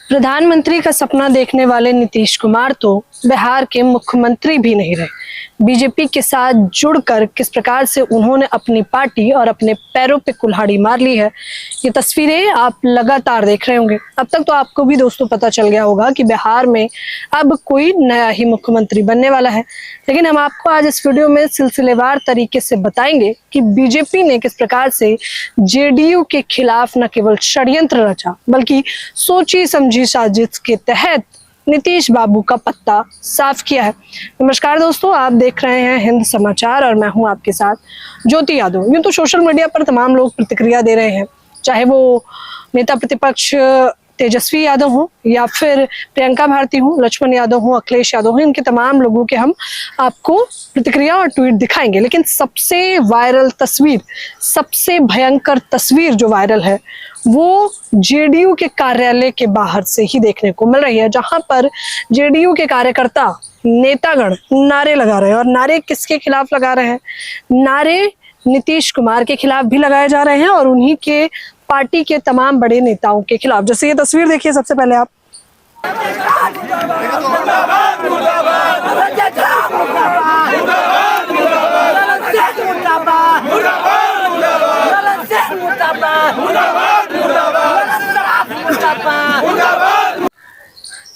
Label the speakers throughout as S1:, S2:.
S1: प्रधानमंत्री का सपना देखने वाले नीतीश कुमार तो बिहार के मुख्यमंत्री भी नहीं रहे। बीजेपी के साथ जुड़कर किस प्रकार से उन्होंने अपनी पार्टी और अपने पैरों पे कुल्हाड़ी मार ली है, ये तस्वीरें आप लगातार देख रहे होंगे। अब तक तो आपको भी दोस्तों पता चल गया होगा कि बिहार में अब कोई नया ही मुख्यमंत्री बनने वाला है, लेकिन हम आपको आज इस वीडियो में सिलसिलेवार तरीके से बताएंगे कि बीजेपी ने किस प्रकार से जेडीयू के खिलाफ न केवल षड्यंत्र रचा बल्कि सोची समझी साजिश के तहत नीतीश बाबू का पत्ता साफ किया है। नमस्कार दोस्तों, आप देख रहे हैं हिंद समाचार और मैं हूं आपके साथ ज्योति यादव। यूं तो सोशल मीडिया पर तमाम लोग प्रतिक्रिया दे रहे हैं, चाहे वो नेता प्रतिपक्ष तेजस्वी यादव हो या फिर प्रियंका भारती हो, लक्ष्मण यादव हो, अखिलेश यादव हो, इनके तमाम लोगों के हम आपको प्रतिक्रिया और ट्वीट दिखाएंगे। लेकिन सबसे वायरल तस्वीर, सबसे भयंकर तस्वीर जो वायरल है वो जेडीयू के कार्यालय के बाहर से ही देखने को मिल रही है, जहां पर जेडीयू के कार्यकर्ता नेतागण नारे लगा रहे हैं। और नारे किसके खिलाफ लगा रहे हैं? नारे नीतीश कुमार के खिलाफ भी लगाए जा रहे हैं और उन्हीं के पार्टी के तमाम बड़े नेताओं के खिलाफ। जैसे ये तस्वीर देखिए सबसे पहले आप।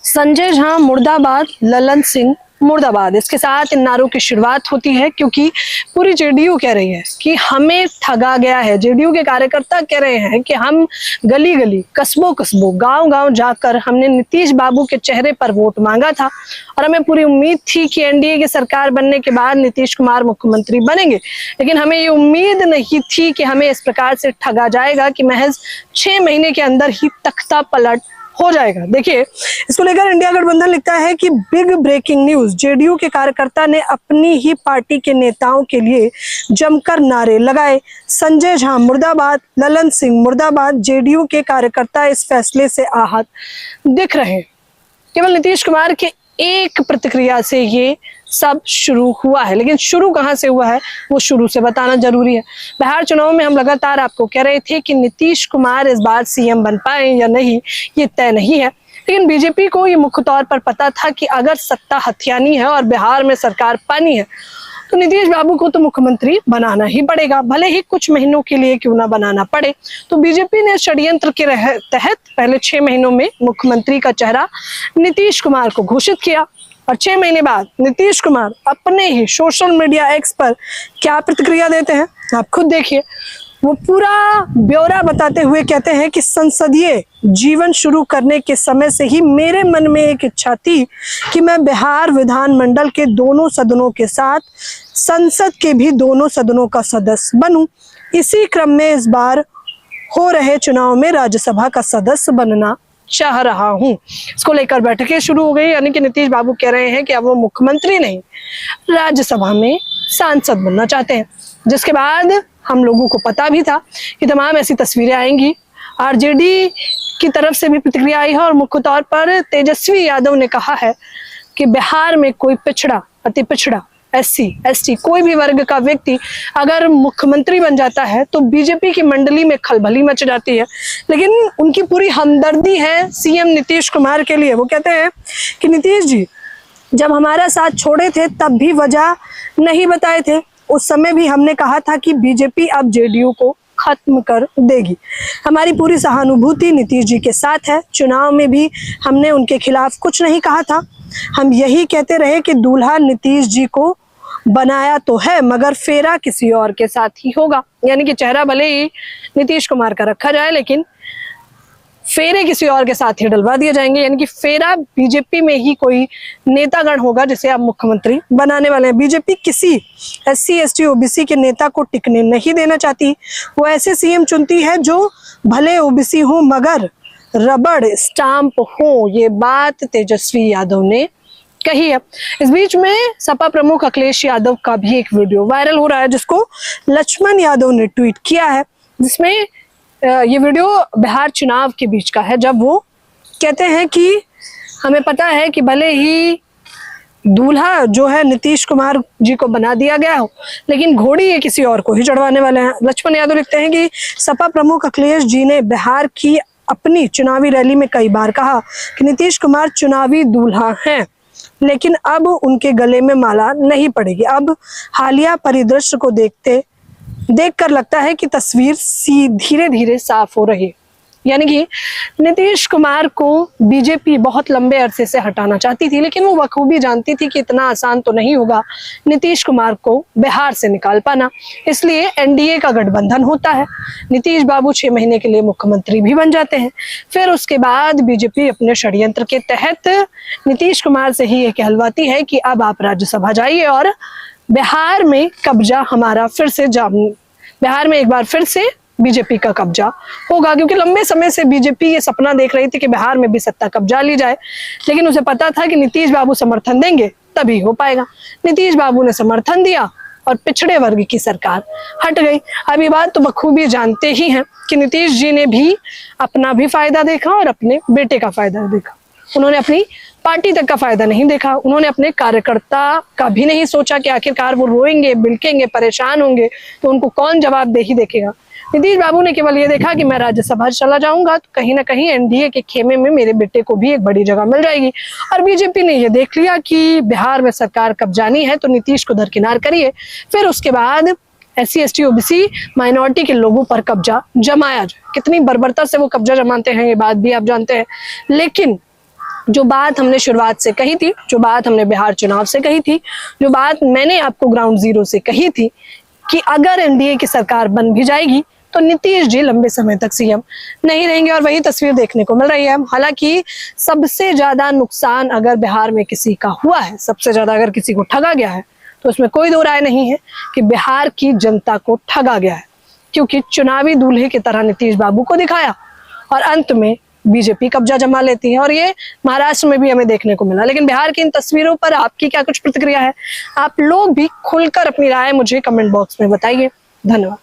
S1: संजय झा मुर्दाबाद, ललन सिंह मुर्दाबाद, इसके साथ इन नारों की शुरुआत होती है, क्योंकि पूरी जेडीयू कह रही है कि हमें ठगा गया है। जेडीयू के कार्यकर्ता कह रहे हैं कि हम गली गली, कस्बों कस्बों, गांव गांव जाकर हमने नीतीश बाबू के चेहरे पर वोट मांगा था और हमें पूरी उम्मीद थी कि एनडीए की सरकार बनने के बाद नीतीश कुमार मुख्यमंत्री बनेंगे, लेकिन हमें ये उम्मीद नहीं थी कि हमें इस प्रकार से ठगा जाएगा कि महज 6 महीने के अंदर ही तख्ता पलट हो जाएगा। देखिए, इसको लेकर इंडिया गठबंधन लिखता है कि बिग ब्रेकिंग न्यूज, जेडीयू के कार्यकर्ता ने अपनी ही पार्टी के नेताओं के लिए जमकर नारे लगाए। संजय झा मुर्दाबाद, ललन सिंह मुर्दाबाद। जेडीयू के कार्यकर्ता इस फैसले से आहत दिख रहे हैं। केवल नीतीश कुमार के एक प्रतिक्रिया से ये सब शुरू हुआ है, लेकिन शुरू कहां से हुआ है वो शुरू से बताना जरूरी है। बिहार चुनाव में हम लगातार आपको कह रहे थे कि नीतीश कुमार इस बार सीएम बन पाए या नहीं ये तय नहीं है, लेकिन बीजेपी को ये मुख्य तौर पर पता था कि अगर सत्ता हथियानी है और बिहार में सरकार पानी है तो नीतीश बाबू को तो मुख्यमंत्री बनाना ही पड़ेगा, भले ही कुछ महीनों के लिए क्यों ना बनाना पड़े। तो बीजेपी ने षड्यंत्र के तहत पहले 6 महीनों में मुख्यमंत्री का चेहरा नीतीश कुमार को घोषित किया और 6 महीने बाद नीतीश कुमार अपने ही सोशल मीडिया एक्स पर क्या प्रतिक्रिया देते हैं आप खुद देखिए। वो पूरा ब्यौरा बताते हुए कहते हैं कि संसदीय जीवन शुरू करने के समय से ही मेरे मन में एक इच्छा थी कि मैं बिहार विधानमंडल के दोनों सदनों के साथ संसद के भी दोनों सदनों का सदस्य बनूं। इसी क्रम में इस बार हो रहे चुनाव में राज्यसभा का सदस्य बनना चाह रहा हूं। इसको लेकर बैठकें शुरू हो गई, यानी कि नीतीश बाबू कह रहे हैं कि अब वो मुख्यमंत्री नहीं, राज्यसभा में सांसद बनना चाहते हैं। जिसके बाद हम लोगों को पता भी था कि तमाम ऐसी तस्वीरें आएंगी। आरजेडी की तरफ से भी प्रतिक्रिया आई है और मुख्य तौर पर तेजस्वी यादव ने कहा है कि बिहार में कोई पिछड़ा, अति पिछड़ा, एससी, एसटी, कोई भी वर्ग का व्यक्ति अगर मुख्यमंत्री बन जाता है तो बीजेपी की मंडली में खलबली मच जाती है। लेकिन उनकी पूरी हमदर्दी है सीएम नीतीश कुमार के लिए। वो कहते हैं कि नीतीश जी जब हमारा साथ छोड़े थे तब भी वजह नहीं बताए थे, उस समय भी हमने कहा था कि बीजेपी अब जेडीयू को खत्म कर देगी। हमारी पूरी सहानुभूति नीतीश जी के साथ है। चुनाव में भी हमने उनके खिलाफ कुछ नहीं कहा था। हम यही कहते रहे कि दूल्हा नीतीश जी को बनाया तो है मगर फेरा किसी और के साथ ही होगा, यानी कि चेहरा भले ही नीतीश कुमार का रखा जाए लेकिन फेरे किसी और के साथ ही डलवा दिए जाएंगे, यानी कि फेरा बीजेपी में ही कोई नेतागण होगा जिसे आप मुख्यमंत्री बनाने वाले हैं। बीजेपी किसी एससी, एसटी, ओबीसी के नेता को टिकने नहीं देना चाहती। वो ऐसे सीएम चुनती है जो भले ओबीसी हो मगर रबड़ स्टाम्प हो। ये बात तेजस्वी यादव ने कही है। इस बीच में सपा प्रमुख अखिलेश यादव का भी एक वीडियो वायरल हो रहा है जिसको लक्ष्मण यादव ने ट्वीट किया है, जिसमें ये वीडियो बिहार चुनाव के बीच का है, जब वो कहते हैं कि हमें पता है कि भले ही दूल्हा जो है नीतीश कुमार जी को बना दिया गया हो लेकिन घोड़ी ये किसी और को ही चढ़वाने वाले हैं। लक्ष्मण यादव लिखते हैं कि सपा प्रमुख अखिलेश जी ने बिहार की अपनी चुनावी रैली में कई बार कहा कि नीतीश कुमार चुनावी दूल्हा हैं, लेकिन अब उनके गले में माला नहीं पड़ेगी। अब हालिया परिदृश्य को देखकर लगता है कि तस्वीर धीरे धीरे साफ हो रही है। यानी कि नीतीश कुमार को बीजेपी बहुत लंबे अरसे से हटाना चाहती थी, लेकिन वो बखूबी जानती थी कि इतना आसान तो नहीं होगा नीतीश कुमार को बिहार से निकाल पाना। इसलिए एनडीए का गठबंधन होता है, नीतीश बाबू 6 महीने के लिए मुख्यमंत्री भी बन जाते हैं। फिर उसके बाद बीजेपी अपने षड्यंत्र के तहत नीतीश कुमार से ही ये कहलवाती है कि अब आप राज्यसभा जाइए और बिहार में कब्जा हमारा बिहार में एक बार फिर से बीजेपी का कब्जा होगा, क्योंकि लंबे समय से बीजेपी ये सपना देख रही थी कि बिहार में भी सत्ता कब्जा ली जाए, लेकिन उसे पता था कि नीतीश बाबू समर्थन देंगे तभी हो पाएगा। नीतीश बाबू ने समर्थन दिया और पिछड़े वर्ग की सरकार हट गई। अब ये बात तो बखूबी जानते ही हैं कि नीतीश जी ने भी अपना भी फायदा देखा और अपने बेटे का फायदा देखा। उन्होंने अपनी पार्टी तक का फायदा नहीं देखा, उन्होंने अपने कार्यकर्ता का भी नहीं सोचा कि आखिरकार वो रोएंगे, बिलकेंगे, परेशान होंगे तो उनको कौन जवाबदेही देखेगा। नीतीश बाबू ने केवल ये देखा कि मैं राज्यसभा चला जाऊंगा तो कहीं ना कहीं एनडीए के खेमे में मेरे बेटे को भी एक बड़ी जगह मिल जाएगी। और बीजेपी ने ये देख लिया कि बिहार में सरकार कब्जानी है तो नीतीश को दरकिनार करिए, फिर उसके बाद SC ST OBC माइनॉरिटी के लोगों पर कब्जा जमाया जाए। कितनी बर्बरता से वो कब्जा जमाते हैं ये बात भी आप जानते हैं। लेकिन जो बात हमने शुरुआत से कही थी, जो बात हमने बिहार चुनाव से कही थी, जो बात मैंने आपको ग्राउंड जीरो से कही थी कि अगर एनडीए की सरकार बन भी जाएगी तो नीतीश जी लंबे समय तक सीएम नहीं रहेंगे, और वही तस्वीर देखने को मिल रही है। हालांकि सबसे ज्यादा नुकसान अगर बिहार में किसी का हुआ है, सबसे ज्यादा अगर किसी को ठगा गया है, तो उसमें कोई दो राय नहीं है कि बिहार की जनता को ठगा गया है, क्योंकि चुनावी दूल्हे की तरह नीतीश बाबू को दिखाया और अंत में बीजेपी कब्जा जमा लेती है। और ये महाराष्ट्र में भी हमें देखने को मिला। लेकिन बिहार की इन तस्वीरों पर आपकी क्या कुछ प्रतिक्रिया है? आप लोग भी खुलकर अपनी राय मुझे कमेंट बॉक्स में बताइए। धन्यवाद।